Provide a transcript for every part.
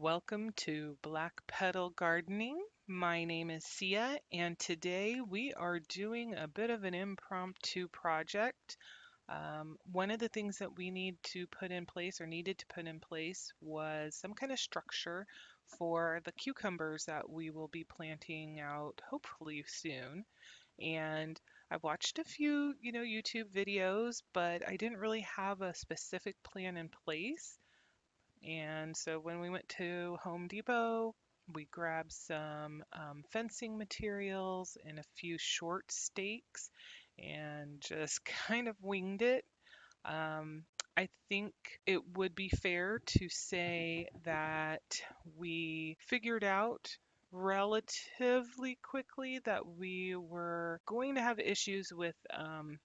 Welcome to Black Petal Gardening. My name is Sia, and today we are doing a bit of an impromptu project. One of the things that we need to put in place or needed to put in place was some kind of structure for the cucumbers that we will be planting out hopefully soon. And I've watched a few, YouTube videos, but I didn't really have a specific plan in place. And so when we went to Home Depot, we grabbed some fencing materials and a few short stakes and just kind of winged it. Um, I think it would be fair to say that we figured out relatively quickly that we were going to have issues with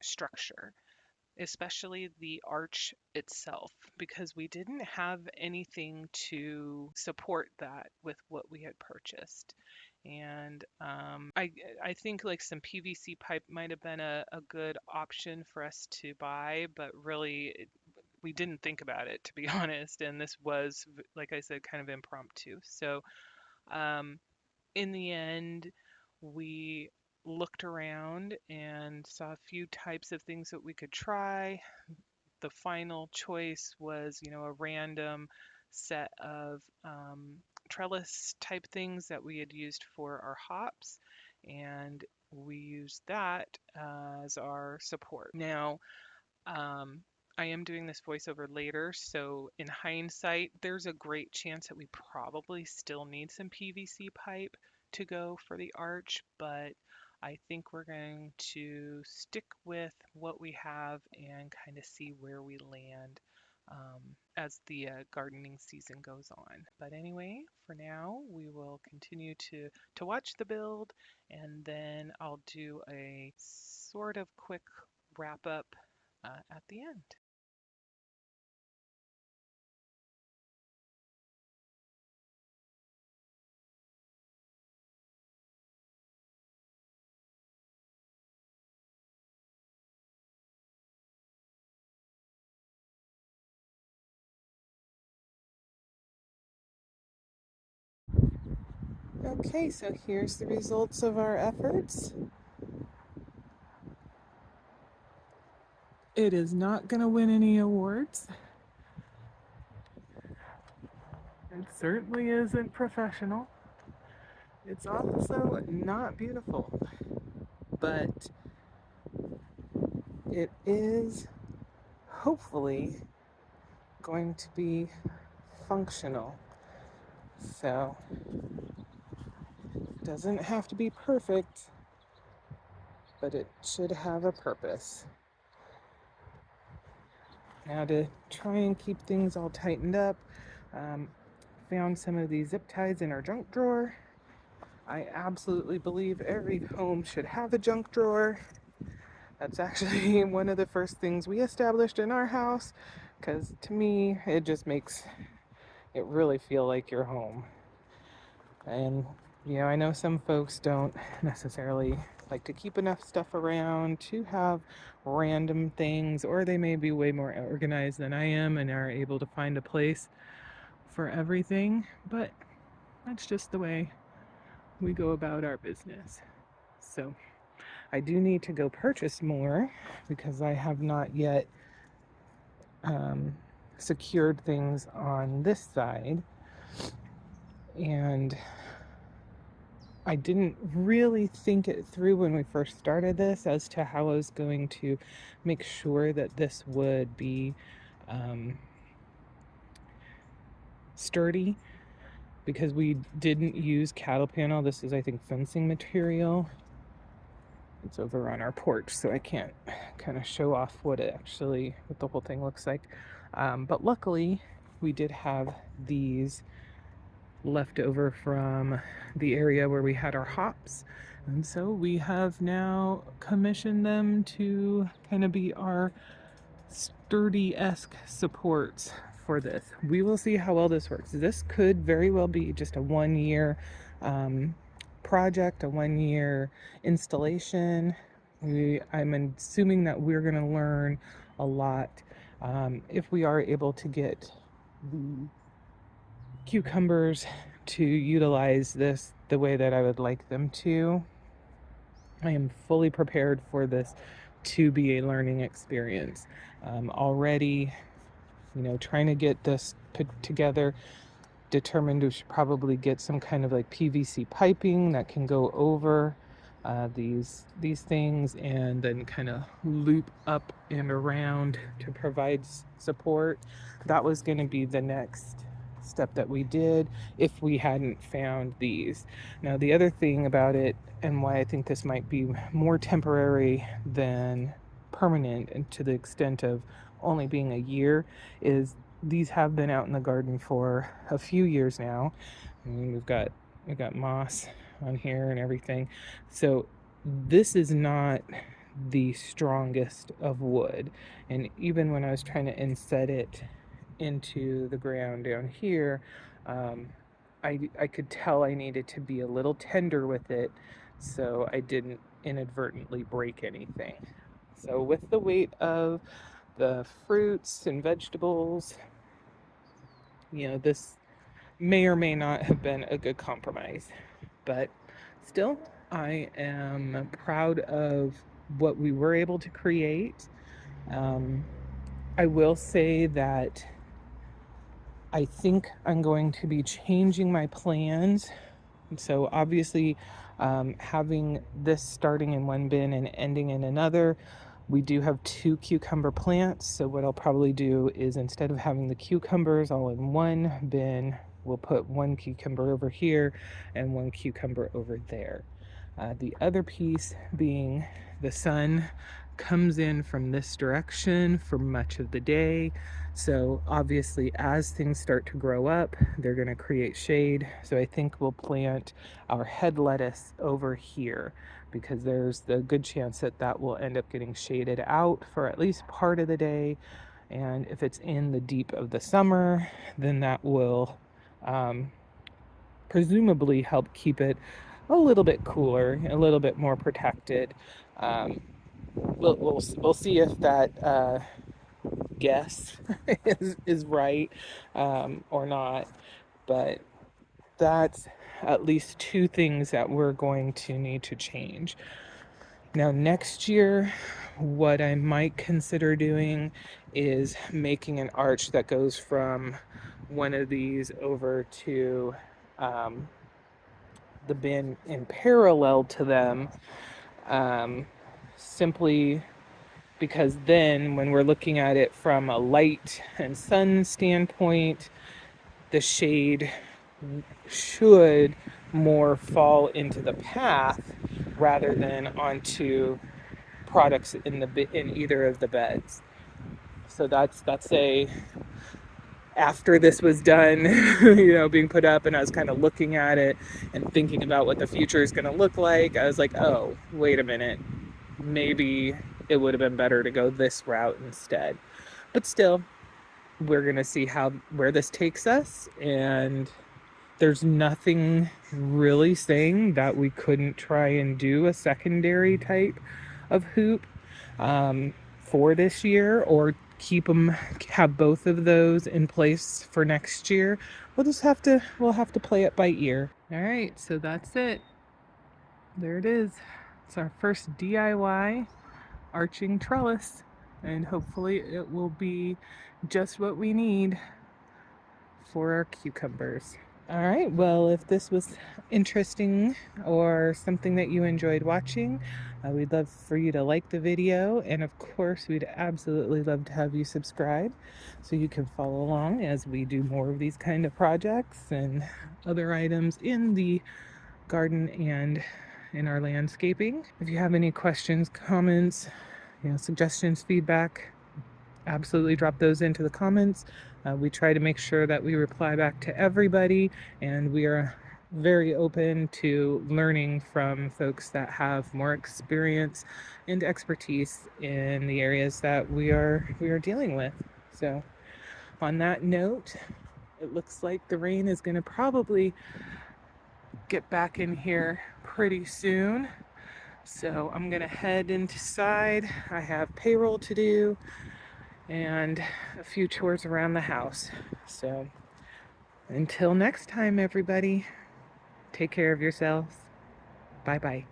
structure, especially the arch itself, because we didn't have anything to support that with what we had purchased. And I think like some PVC pipe might have been a good option for us to buy, but really we didn't think about it, to be honest. And this was, like I said, kind of impromptu. So um, in the end, we looked around and saw a few types of things that we could try. The final choice was, a random set of trellis type things that we had used for our hops, and we used that as our support. Now, um, I am doing this voiceover later, so in hindsight, there's a great chance that we probably still need some PVC pipe to go for the arch, but I think we're going to stick with what we have and kind of see where we land as the gardening season goes on. But anyway, for now, we will continue to watch the build, and then I'll do a sort of quick wrap up at the end. Okay, so here's the results of our efforts. It is not going to win any awards. It certainly isn't professional. It's also not beautiful, but it is hopefully going to be functional. So, it doesn't have to be perfect, but it should have a purpose. Now, to try and keep things all tightened up, um, found some of these zip ties in our junk drawer. I absolutely believe every home should have a junk drawer. That's actually one of the first things we established in our house, because to me, it just makes it really feel like your home. And, I know some folks don't necessarily like to keep enough stuff around to have random things, or they may be way more organized than I am and are able to find a place for everything, but that's just the way we go about our business. So I do need to go purchase more because I have not yet um, secured things on this side. And I didn't really think it through when we first started this as to how I was going to make sure that this would be um, sturdy, because we didn't use cattle panel. This is, I think, fencing material. It's over on our porch, so I can't kind of show off what the whole thing looks like. But luckily, we did have these left over from the area where we had our hops. And so we have now commissioned them to kind of be our sturdy-esque supports for this. We will see how well this works. This could very well be just a 1 year project, a 1 year installation. I'm assuming that we're going to learn a lot if we are able to get the cucumbers to utilize this the way that I would like them to. I am fully prepared for this to be a learning experience. Already, trying to get this put together, determined we should probably get some kind of like PVC piping that can go over these things and then kind of loop up and around to provide support. That was going to be the next step that we did if we hadn't found these. Now, the other thing about it, and why I think this might be more temporary than permanent, and to the extent of only being a year, is these have been out in the garden for a few years now. I mean, we've got moss on here and everything. So this is not the strongest of wood. And even when I was trying to inset it into the ground down here, I could tell I needed to be a little tender with it so I didn't inadvertently break anything. So with the weight of the fruits and vegetables, this may or may not have been a good compromise. But still, I am proud of what we were able to create. I will say that I think I'm going to be changing my plans. So obviously, having this starting in one bin and ending in another, we do have 2 cucumber plants. So what I'll probably do is, instead of having the cucumbers all in one bin, we'll put 1 cucumber over here and 1 cucumber over there. The other piece being, the sun comes in from this direction for much of the day. So obviously, as things start to grow up, they're going to create shade. So I think we'll plant our head lettuce over here, because there's the good chance that that will end up getting shaded out for at least part of the day. And if it's in the deep of the summer, then that will presumably help keep it a little bit cooler, a little bit more protected. We'll see if that guess is right or not, but that's at least 2 things that we're going to need to change. Now, next year, what I might consider doing is making an arch that goes from one of these over to the bin in parallel to them, simply because then when we're looking at it from a light and sun standpoint, the shade should more fall into the path rather than onto products in either of the beds. So that's a, after this was done, being put up, and I was kind of looking at it and thinking about what the future is going to look like, I was like, oh, wait a minute, maybe it would have been better to go this route instead. But still, we're going to see where this takes us, and there's nothing really saying that we couldn't try and do a secondary type of hoop for this year, or have both of those in place for next year. We'll have to play it by ear. All right, so that's it. There it is. It's our first DIY arching trellis, and hopefully it will be just what we need for our cucumbers. All right, well, if this was interesting or something that you enjoyed watching, we'd love for you to like the video, and of course we'd absolutely love to have you subscribe so you can follow along as we do more of these kind of projects and other items in the garden and in our landscaping. If you have any questions, comments, suggestions, feedback, absolutely drop those into the comments. We try to make sure that we reply back to everybody, and we are very open to learning from folks that have more experience and expertise in the areas that we are dealing with. So on that note, it looks like the rain is going to probably get back in here pretty soon. So I'm going to head inside. I have payroll to do and a few chores around the house. So Until next time, everybody, take care of yourselves. Bye bye.